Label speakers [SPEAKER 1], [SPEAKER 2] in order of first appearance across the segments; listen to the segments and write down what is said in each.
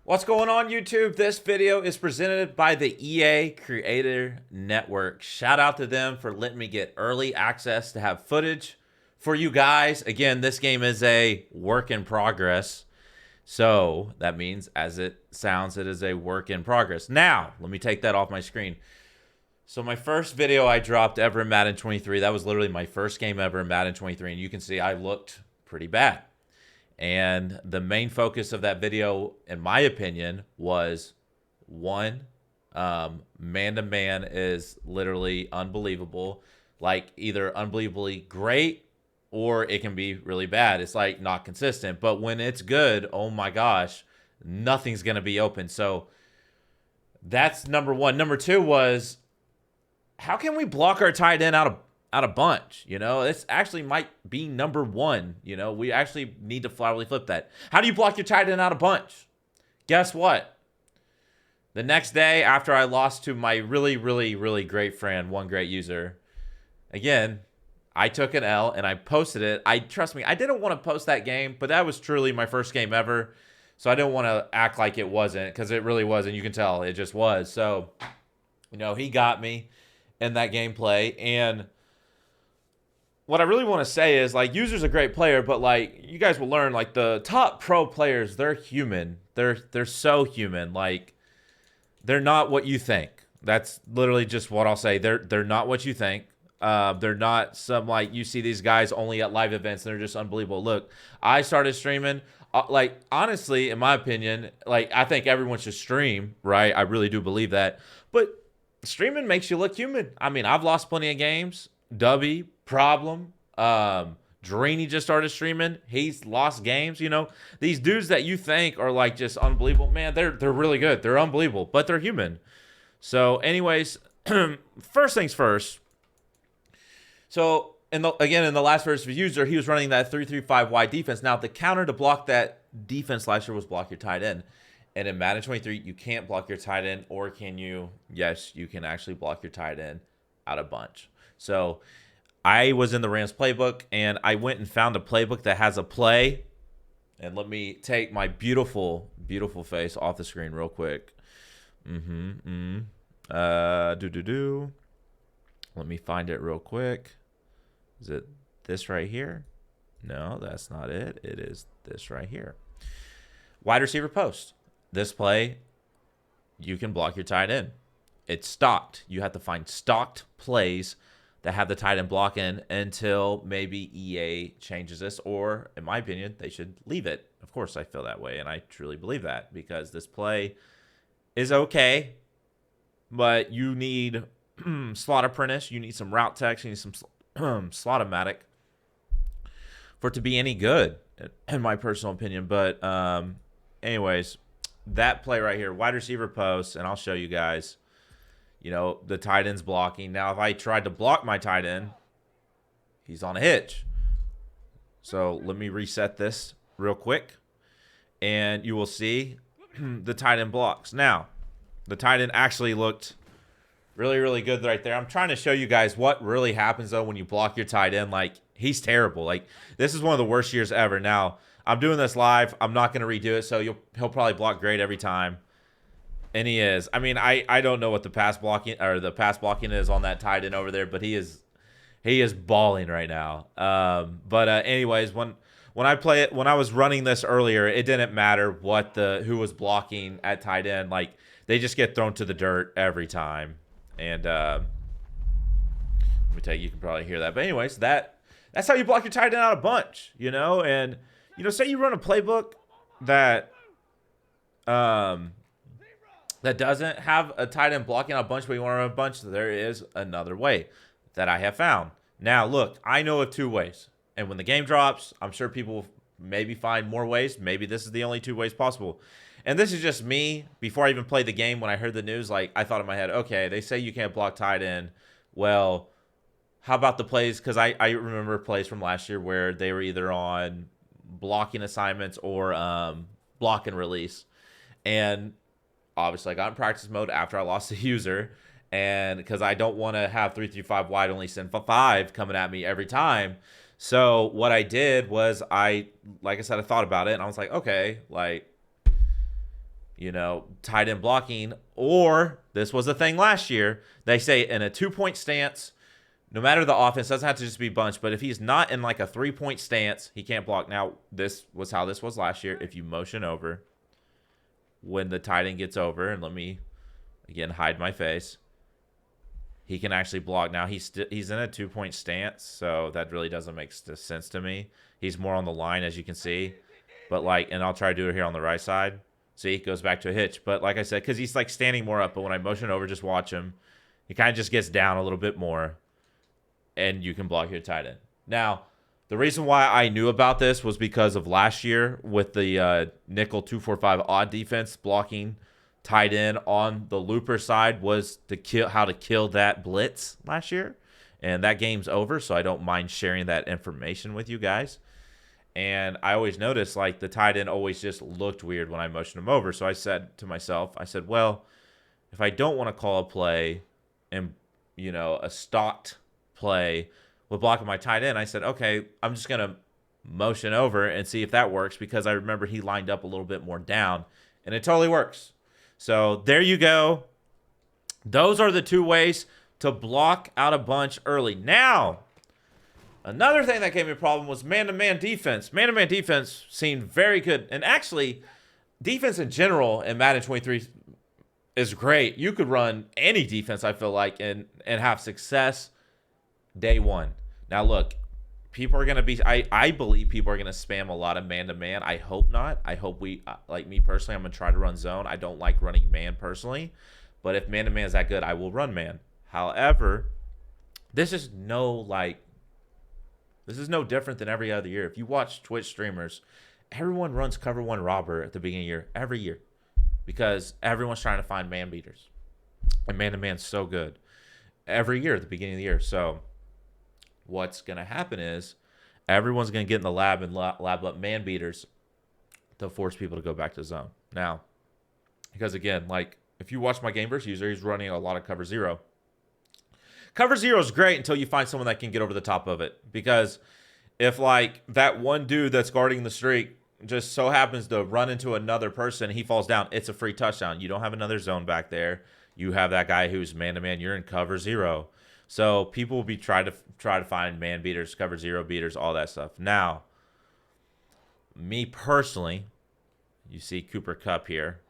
[SPEAKER 1] What's going on, YouTube? This video is presented by the EA Creator Network. Shout out to them for letting me get early access to have footage for you guys. Again, this game is a work in progress. So that means, as it sounds, it is a work in progress. Now, let me take that off my screen. So my first video I dropped ever in Madden 23, that was literally my first game ever in Madden 23. And you can see I looked pretty bad. And the main focus of that video, in my opinion, was one, man-to-man is literally unbelievable. Like, either unbelievably great or it can be really bad. It's like not consistent. But when it's good, oh my gosh, nothing's going to be open. So that's number one. Number two was, how can we block our tight end out of bunch? You know, this actually might be number one. You know, we actually need to flawlessly flip that. How do you block your tight end out of bunch? Guess what? The next day after I lost to my really great friend, one great user, again, I took an L and I posted it. Trust me, I didn't want to post that game, but that was truly my first game ever. So I didn't want to act like it wasn't, because it really wasn't. You can tell it just was. So, you know, he got me in that gameplay. And what I really want to say is, like, User's a great player, but, like, you guys will learn, like, the top pro players, they're human. They're so human. Like, they're not what you think. That's literally just what I'll say. They're not what you think. They're not some, like, you see these guys only at live events and they're just unbelievable. Look, I started streaming. Like, honestly, in my opinion, like, I think everyone should stream, right? I really do believe that. But streaming makes you look human. I mean, I've lost plenty of games. Dubby, Problem, Dreeny just started streaming. He's lost games. You know, these dudes that you think are like just unbelievable, man, they're really good. They're unbelievable, but they're human. So, anyways, first things first. So, in the last verse of User, he was running that 3-3-5 wide defense. Now, the counter to block that defense last year was block your tight end. And in Madden 23, you can't block your tight end, or can you? Yes, you can actually block your tight end out of bunch. So I was in the Rams playbook, and I went and found a playbook that has a play. And let me take my beautiful face off the screen real quick. Let me find it real quick. Is it this right here? No, that's not it. It is this right here. Wide receiver post. This play, you can block your tight end. It's stocked. You have to find stocked plays that have the tight end block in until maybe EA changes this, or, in my opinion, they should leave it. Of course, I feel that way, and I truly believe that, because this play is okay, but you need slot apprentice, you need some route text, you need some slot-o-matic for it to be any good, in my personal opinion. But anyways, that play right here, wide receiver post, and I'll show you guys, you know, the tight end's blocking. Now, if I tried to block my tight end, he's on a hitch. So let me reset this real quick, and you will see the tight end blocks. Now, the tight end actually looked really good right there. I'm trying to show you guys what really happens, though, when you block your tight end. Like, he's terrible. Like, this is one of the worst years ever. Now, I'm doing this live. I'm not going to redo it, so he'll probably block great every time. And he is. I mean, I don't know what the pass blocking is on that tight end over there, but he is balling right now. Anyways, when I was running this earlier, it didn't matter who was blocking at tight end. Like, they just get thrown to the dirt every time. And let me tell you, you can probably hear that. But anyways, that's how you block your tight end out of bunch, you know. And, you know, say you run a playbook that doesn't have a tight end blocking out a bunch, but you want to run a bunch, there is another way that I have found. Now, look, I know of two ways. And when the game drops, I'm sure people will maybe find more ways. Maybe this is the only two ways possible. And this is just me. Before I even played the game, when I heard the news, like, I thought in my head, okay, they say you can't block tight end. Well, how about the plays? Because I remember plays from last year where they were either on blocking assignments or block and release. And obviously, I got in practice mode after I lost the User. And because I don't want to have 3-3-5 wide, only send 5 coming at me every time. So what I did was like I said, I thought about it, and I was like, okay, like, tight end blocking, or this was a thing last year. They say in a 2-point stance, no matter the offense, doesn't have to just be bunch, but if he's not in like a 3-point stance, he can't block. Now, this was how this was last year. If you motion over, when the tight end gets over, and let me, again, hide my face, he can actually block. Now, he's in a 2-point stance, so that really doesn't make sense to me. He's more on the line, as you can see. But, and I'll try to do it here on the right side. See, it goes back to a hitch. But like I said, because he's standing more up, but when I motion over, just watch him. He kind of just gets down a little bit more, and you can block your tight end. Now, the reason why I knew about this was because of last year with the nickel 2-4-5 odd defense blocking tight end on the looper side was how to kill that blitz last year. And that game's over, so I don't mind sharing that information with you guys. And I always noticed, the tight end always just looked weird when I motioned him over. So I said to myself, well, if I don't want to call a play and, a stocked play with blocking my tight end, I said, okay, I'm just going to motion over and see if that works, because I remember he lined up a little bit more down, and it totally works. So there you go. Those are the 2 ways to block out a bunch early. Now, another thing that gave me a problem was man-to-man defense. Man-to-man defense seemed very good. And actually, defense in general in Madden 23 is great. You could run any defense, I feel like, and have success day one. Now, look, people are going to be – I believe people are going to spam a lot of man-to-man. I hope not. I hope we – like me personally, I'm going to try to run zone. I don't like running man personally. But if man-to-man is that good, I will run man. However, this is no different than every other year. If you watch Twitch streamers, everyone runs cover 1 robber at the beginning of the year, every year, because everyone's trying to find man beaters. And man-to-man's so good every year at the beginning of the year. So what's going to happen is everyone's going to get in the lab and lab up man beaters to force people to go back to zone. Now, because again, if you watch my game versus user, he's running a lot of cover 0. Cover 0 is great until you find someone that can get over the top of it. Because if, that one dude that's guarding the streak just so happens to run into another person, he falls down, it's a free touchdown. You don't have another zone back there. You have that guy who's man-to-man. You're in cover 0. So people will be try to find man beaters, cover 0 beaters, all that stuff. Now, me personally, you see Cooper Kupp here.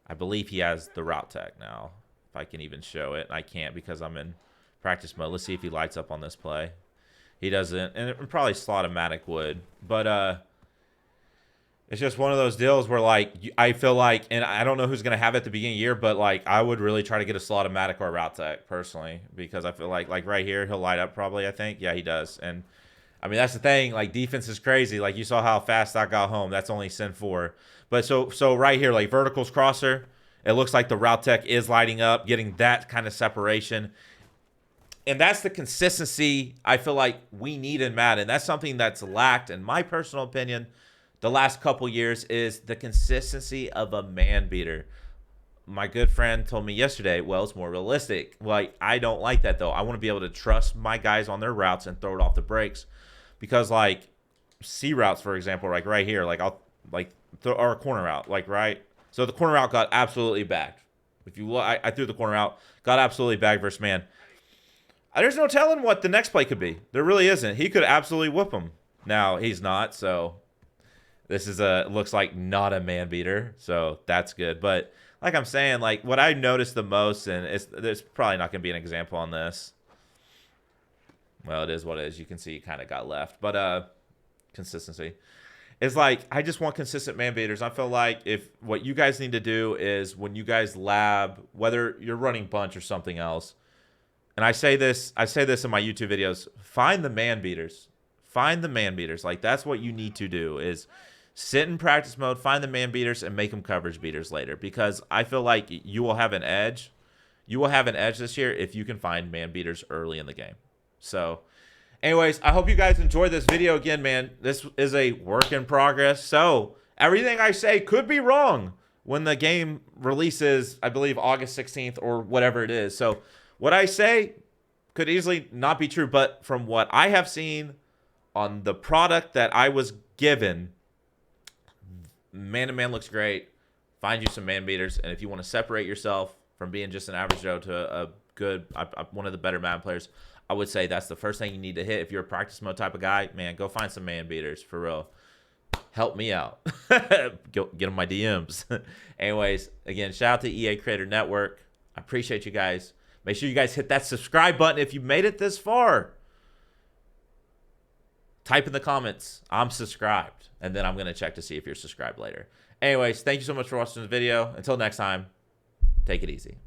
[SPEAKER 1] I believe he has the route tech now, if I can even show it. I can't because I'm in practice mode. Let's see if he lights up on this play. He doesn't, and probably Slot-O-Matic would. But it's just one of those deals where, I feel like, and I don't know who's going to have it at the beginning of the year, but, I would really try to get a Slot-O-Matic or a route tech, personally, because I feel like right here, he'll light up probably, I think. Yeah, he does. And, I mean, that's the thing. Defense is crazy. You saw how fast I got home. That's only Sin 4. But so right here, verticals crosser, it looks like the route tech is lighting up, getting that kind of separation. And that's the consistency I feel like we need in Madden. That's something that's lacked, in my personal opinion, the last couple years, is the consistency of a man beater. My good friend told me yesterday, well, it's more realistic. I don't like that, though. I want to be able to trust my guys on their routes and throw it off the brakes. Because, C routes, for example, right here, I'll, throw our corner route, right? So the corner route got absolutely bagged. If you look, I threw the corner out, got absolutely bagged versus man. There's no telling what the next play could be. There really isn't. He could absolutely whoop him. Now, he's not, so this is looks like not a man beater, so that's good. But like I'm saying, what I noticed the most, and there's probably not going to be an example on this. Well, it is what it is. You can see he kind of got left. But consistency. It's I just want consistent man beaters. I feel like if what you guys need to do is when you guys lab, whether you're running bunch or something else, and I say this in my YouTube videos, find the man beaters. Find the man beaters. That's what you need to do is sit in practice mode, find the man beaters, and make them coverage beaters later. Because I feel like you will have an edge. You will have an edge this year if you can find man beaters early in the game. So, anyways, I hope you guys enjoyed this video. Again, man, this is a work in progress. So, everything I say could be wrong when the game releases, I believe, August 16th or whatever it is. So, what I say could easily not be true. But from what I have seen on the product that I was given, man-to-man looks great. find you some man beaters. And if you want to separate yourself from being just an average Joe to a good, one of the better Madden players, I would say that's the first thing you need to hit. If you're a practice mode type of guy, man, go find some man beaters for real. Help me out. Get them my DMs. Anyways, again, shout out to EA Creator Network. I appreciate you guys. Make sure you guys hit that subscribe button if you made it this far. Type in the comments, I'm subscribed. And then I'm going to check to see if you're subscribed later. Anyways, thank you so much for watching this video. Until next time, take it easy.